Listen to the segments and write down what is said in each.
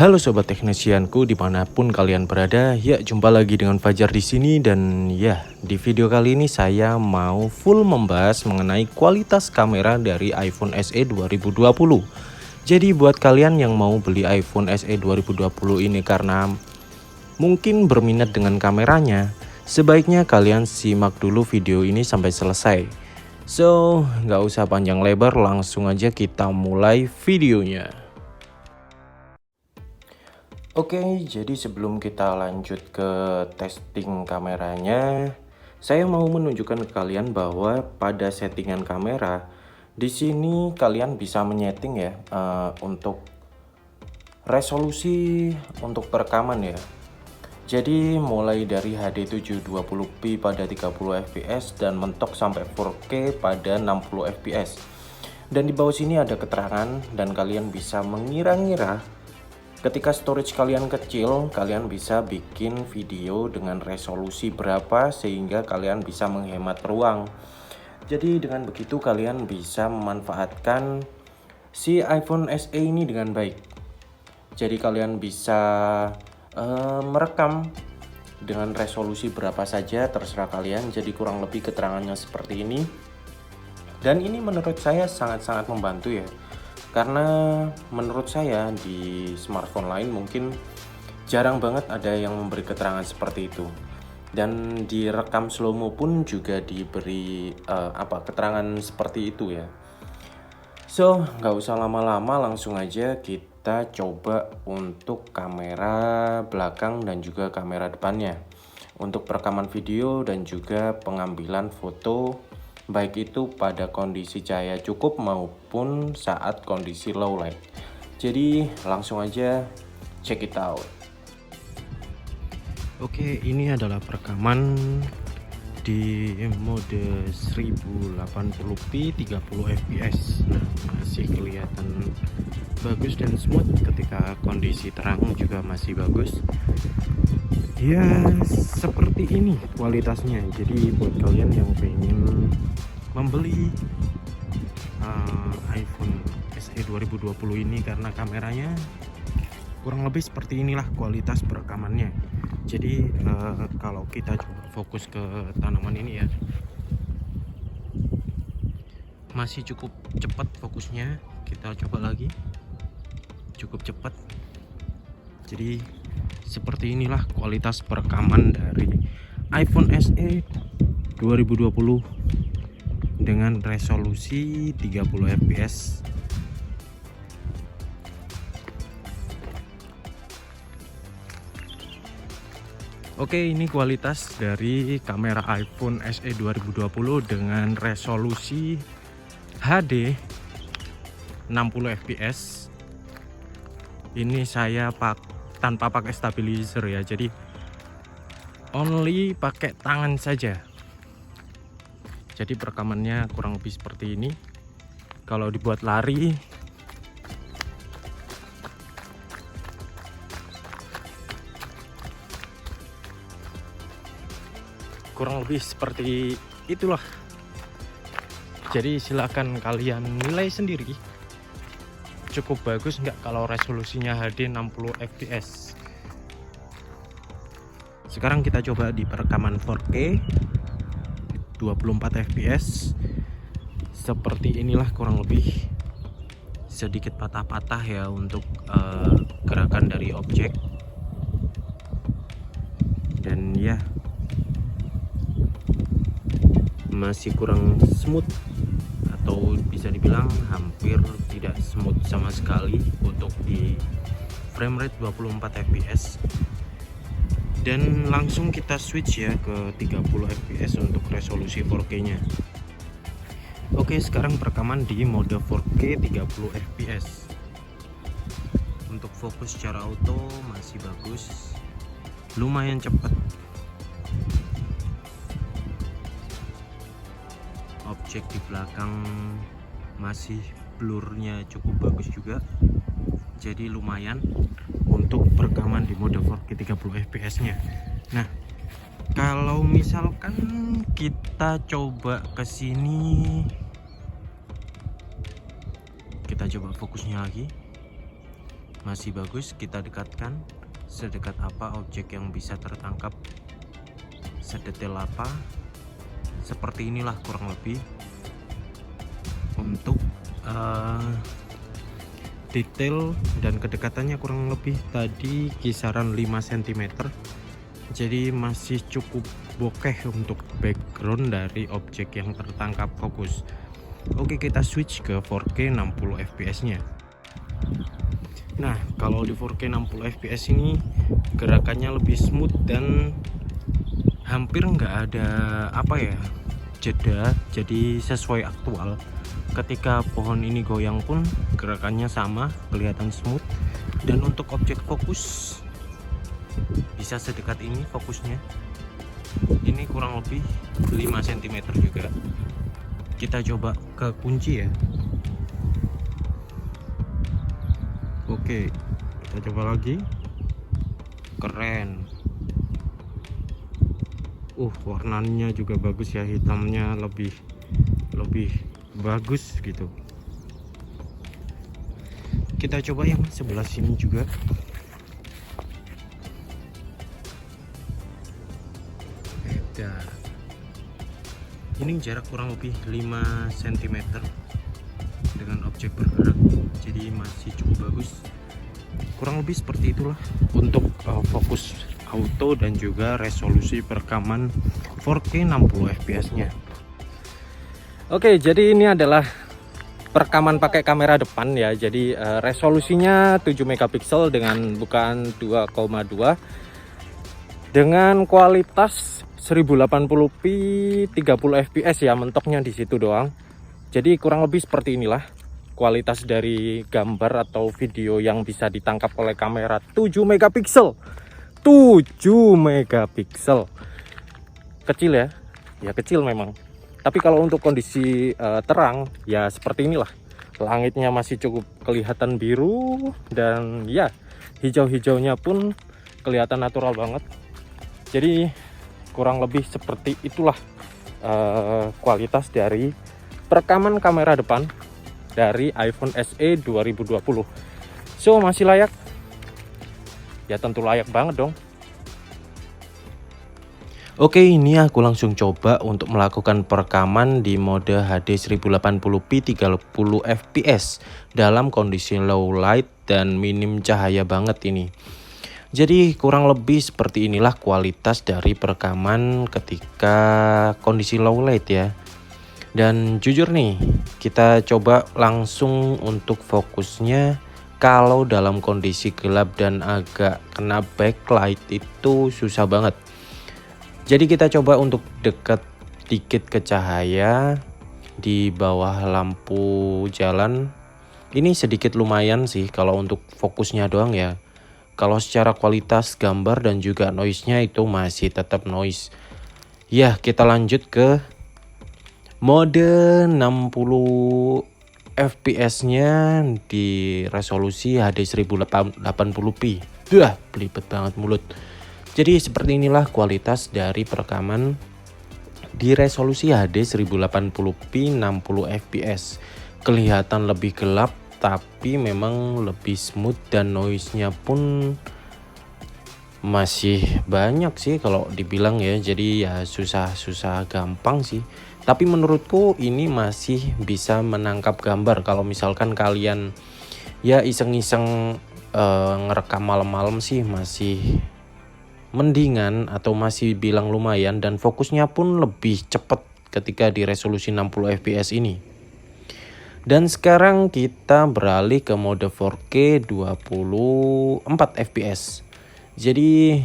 Halo sobat teknisianku dimanapun kalian berada, ya jumpa lagi dengan Fajar di sini dan ya di video kali ini saya mau full membahas mengenai kualitas kamera dari iPhone SE 2020. Jadi buat kalian yang mau beli iPhone SE 2020 ini karena mungkin berminat dengan kameranya, sebaiknya kalian simak dulu video ini sampai selesai. So nggak usah panjang lebar, langsung aja kita mulai videonya. Oke, jadi sebelum kita lanjut ke testing kameranya, saya mau menunjukkan ke kalian bahwa pada settingan kamera, di sini kalian bisa menyeting ya untuk resolusi untuk perekaman ya. Jadi mulai dari HD 720p pada 30 fps dan mentok sampai 4K pada 60 fps. Dan di bawah sini ada keterangan dan kalian bisa mengira-ngira. Ketika storage kalian kecil, kalian bisa bikin video dengan resolusi berapa sehingga kalian bisa menghemat ruang. Jadi dengan begitu kalian bisa memanfaatkan si iPhone SE ini dengan baik. Jadi kalian bisa merekam dengan resolusi berapa saja, terserah kalian. Jadi kurang lebih keterangannya seperti ini. Dan ini menurut saya sangat-sangat membantu ya. Karena menurut saya di smartphone lain mungkin jarang banget ada yang memberi keterangan seperti itu. Dan di rekam slow-mo pun juga diberi keterangan seperti itu ya. So nggak usah lama-lama, langsung aja kita coba untuk kamera belakang dan juga kamera depannya. Untuk perekaman video dan juga pengambilan foto, baik itu pada kondisi cahaya cukup maupun saat kondisi low light. Jadi langsung aja check it out. Oke, ini adalah perekaman di mode 1080p 30 fps. Nah, masih kelihatan bagus dan smooth. Ketika kondisi terang juga masih bagus. Ya seperti ini kualitasnya. Jadi buat kalian yang pengen membeli iPhone SE 2020 ini karena kameranya kurang lebih seperti inilah kualitas perekamannya. Jadi kalau kita coba fokus ke tanaman ini ya, masih cukup cepat fokusnya. Kita coba lagi, cukup cepat. Jadi seperti inilah kualitas perekaman dari iPhone SE 2020 dengan resolusi 30 fps. Oke, ini kualitas dari kamera iPhone SE 2020 dengan resolusi HD 60 fps. Ini saya tanpa pakai stabilizer ya, jadi only pakai tangan saja. Jadi perekamannya kurang lebih seperti ini. Kalau dibuat lari kurang lebih seperti itulah. Jadi silakan kalian nilai sendiri, cukup bagus nggak kalau resolusinya HD 60 fps. Sekarang kita coba di perekaman 4K 24 fps. Seperti inilah kurang lebih, sedikit patah-patah ya untuk gerakan dari objek. Dan ya masih kurang smooth, atau bisa dibilang hampir tidak smooth sama sekali untuk di frame rate 24 fps. Dan langsung kita switch ya ke 30 fps untuk resolusi 4K nya. Oke, sekarang perekaman di mode 4K 30 fps. Untuk fokus secara auto masih bagus, lumayan cepat. Objek di belakang masih blurnya cukup bagus juga, jadi lumayan untuk perekaman di mode 4K 30 fps nya. Nah, kalau misalkan kita coba ke sini, kita coba fokusnya lagi. masih bagus. Kita dekatkan sedekat apa objek yang bisa tertangkap, sedetail apa. Seperti inilah kurang lebih untuk detail dan kedekatannya kurang lebih tadi kisaran 5 cm. Jadi masih cukup bokeh untuk background dari objek yang tertangkap fokus. Oke, kita switch ke 4K 60 fps nya. Nah, kalau di 4K 60 fps ini gerakannya lebih smooth dan hampir nggak ada jeda, jadi sesuai aktual. Ketika pohon ini goyang pun gerakannya sama, kelihatan smooth. Dan untuk objek fokus bisa sedekat ini fokusnya. Ini kurang lebih 5 cm juga. Kita coba ke kunci ya. Oke, kita coba lagi. Keren. Warnanya juga bagus ya, hitamnya lebih bagus gitu. Kita coba yang sebelah sini juga. Ini jarak kurang lebih 5 cm dengan objek bergerak, jadi masih cukup bagus. Kurang lebih seperti itulah untuk fokus auto dan juga resolusi perekaman 4K 60 fps nya. Oke, jadi ini adalah perekaman pakai kamera depan ya. Jadi resolusinya 7 megapiksel dengan bukaan 2,2 dengan kualitas 1080p 30 fps ya, mentoknya di situ doang. Jadi kurang lebih seperti inilah kualitas dari gambar atau video yang bisa ditangkap oleh kamera 7 megapiksel. 7 megapiksel. Kecil ya. Ya kecil memang. Tapi kalau untuk kondisi terang ya seperti inilah. Langitnya masih cukup kelihatan biru dan ya hijau-hijaunya pun kelihatan natural banget. Jadi kurang lebih seperti itulah kualitas dari perekaman kamera depan dari iPhone SE 2020. So, masih layak? Ya tentu layak banget dong. Oke, ini aku langsung coba untuk melakukan perekaman di mode HD 1080p 30 fps dalam kondisi low light dan minim cahaya banget ini. Jadi kurang lebih seperti inilah kualitas dari perekaman ketika kondisi low light ya. Dan jujur nih, kita coba langsung untuk fokusnya. Kalau dalam kondisi gelap dan agak kena backlight itu susah banget. Jadi kita coba untuk dekat dikit ke cahaya di bawah lampu jalan. Ini sedikit lumayan sih kalau untuk fokusnya doang ya. Kalau secara kualitas gambar dan juga noise-nya itu masih tetap noise. Ya, kita lanjut ke mode 60 fps-nya di resolusi HD 1080p. Belibet banget mulut. Jadi seperti inilah kualitas dari perekaman di resolusi HD 1080p 60 fps. Kelihatan lebih gelap, tapi memang lebih smooth dan noise-nya pun masih banyak sih kalau dibilang ya. Jadi ya susah gampang sih. Tapi menurutku ini masih bisa menangkap gambar kalau misalkan kalian ya iseng-iseng ngerekam malam-malam sih masih mendingan atau masih bilang lumayan, dan fokusnya pun lebih cepat ketika di resolusi 60 fps ini. Dan sekarang kita beralih ke mode 4K 24 fps. Jadi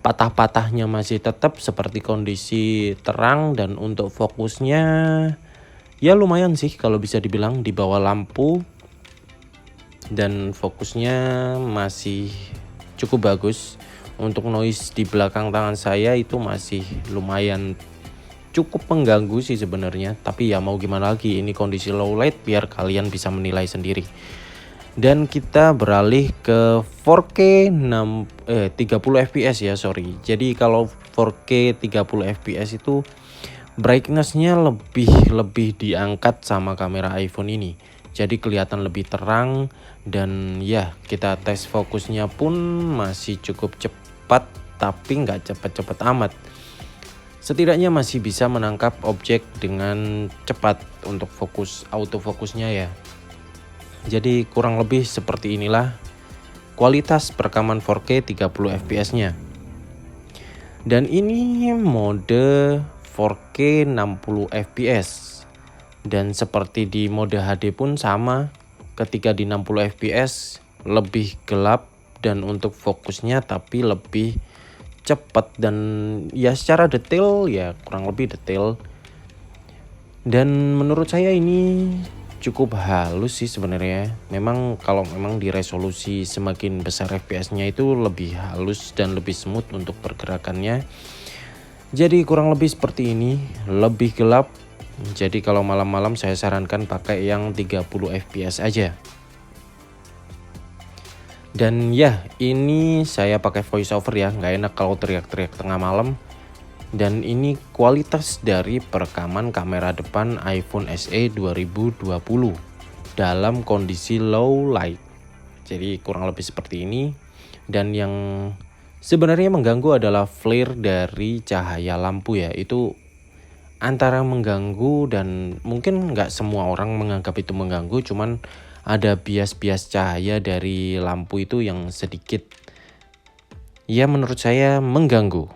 patah-patahnya masih tetap seperti kondisi terang, dan untuk fokusnya ya lumayan sih kalau bisa dibilang di bawah lampu, dan fokusnya masih cukup bagus. Untuk noise di belakang tangan saya itu masih lumayan cukup mengganggu sih sebenarnya, tapi ya mau gimana lagi, ini kondisi low light, biar kalian bisa menilai sendiri. Dan kita beralih ke 4K 30 fps ya, sorry. Jadi kalau 4K 30 fps itu brightness-nya lebih diangkat sama kamera iPhone ini. jadi kelihatan lebih terang. Dan ya, kita tes fokusnya pun masih cukup cepat, tapi nggak cepat-cepat amat. Setidaknya masih bisa menangkap objek dengan cepat untuk autofokusnya ya. Jadi kurang lebih seperti inilah kualitas perekaman 4K 30 fps nya. Dan ini mode 4K 60 fps. Dan seperti di mode HD pun sama, ketika di 60 fps lebih gelap dan untuk fokusnya tapi lebih cepat dan ya secara detail ya kurang lebih detail. Dan menurut saya ini cukup halus sih sebenarnya. Memang kalau memang di resolusi semakin besar fps-nya itu lebih halus dan lebih smooth untuk pergerakannya. Jadi kurang lebih seperti ini, lebih gelap. Jadi kalau malam-malam saya sarankan pakai yang 30 fps aja. Dan ya, ini saya pakai voice over ya, nggak enak kalau teriak-teriak tengah malam. Dan ini kualitas dari perekaman kamera depan iPhone SE 2020 dalam kondisi low light. Jadi kurang lebih seperti ini. Dan yang sebenarnya mengganggu adalah flare dari cahaya lampu ya. Itu antara mengganggu dan mungkin nggak semua orang menganggap itu mengganggu, cuman ada bias-bias cahaya dari lampu itu yang sedikit ya menurut saya mengganggu.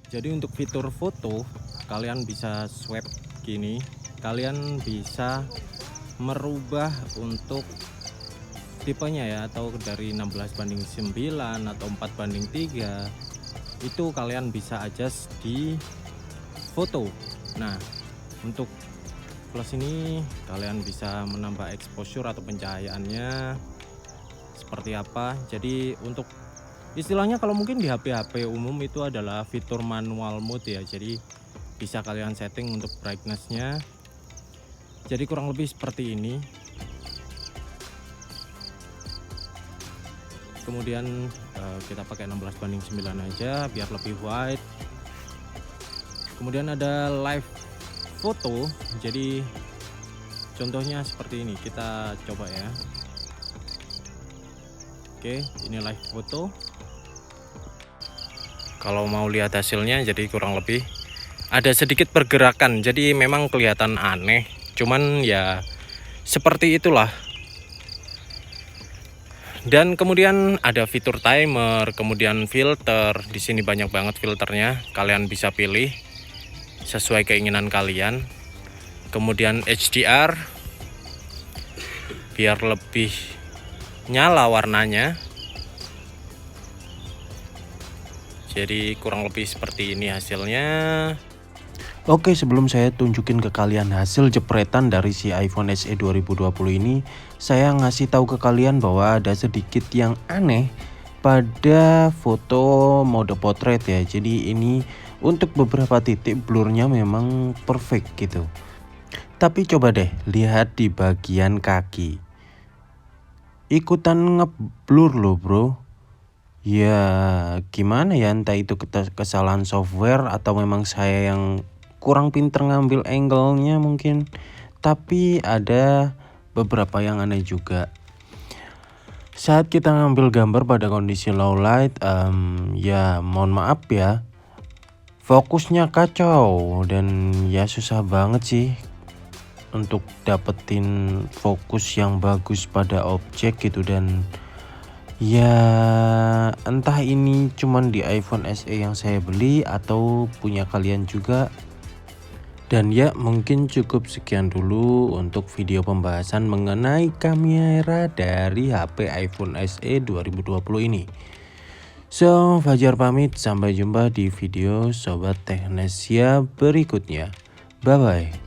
Jadi untuk fitur foto kalian bisa swipe gini, kalian bisa merubah untuk tipenya ya, atau dari 16:9 atau 4:3 itu kalian bisa adjust di foto. Nah untuk plus ini kalian bisa menambah exposure atau pencahayaannya seperti apa. Jadi untuk istilahnya kalau mungkin di HP-HP umum itu adalah fitur manual mode ya. Jadi bisa kalian setting untuk brightness-nya. Jadi kurang lebih seperti ini. Kemudian kita pakai 16:9 aja biar lebih wide. Kemudian ada live foto, jadi contohnya seperti ini, kita coba ya. Oke, ini live foto. Kalau mau lihat hasilnya jadi kurang lebih ada sedikit pergerakan, jadi memang kelihatan aneh, cuman ya seperti itulah. Dan kemudian ada fitur timer, kemudian filter. Di sini banyak banget filternya, kalian bisa pilih sesuai keinginan kalian. Kemudian HDR biar lebih nyala warnanya. Jadi kurang lebih seperti ini hasilnya. Oke, sebelum saya tunjukin ke kalian hasil jepretan dari si iPhone SE 2020 ini, saya ngasih tahu ke kalian bahwa ada sedikit yang aneh pada foto mode potret ya. Jadi ini untuk beberapa titik blurnya memang perfect gitu. Tapi coba deh lihat di bagian kaki, ikutan ngeblur loh bro. Ya gimana ya, entah itu kesalahan software atau memang saya yang kurang pinter ngambil angle-nya mungkin. Tapi ada beberapa yang aneh juga. Saat kita ngambil gambar pada kondisi low light, ya mohon maaf ya, fokusnya kacau dan ya susah banget sih untuk dapetin fokus yang bagus pada objek gitu. Dan ya entah ini cuman di iPhone SE yang saya beli atau punya kalian juga. Dan ya mungkin cukup sekian dulu untuk video pembahasan mengenai kamera dari HP iPhone SE 2020 ini. So, Fajar pamit, sampai jumpa di video Sobat Technesia berikutnya. Bye-bye.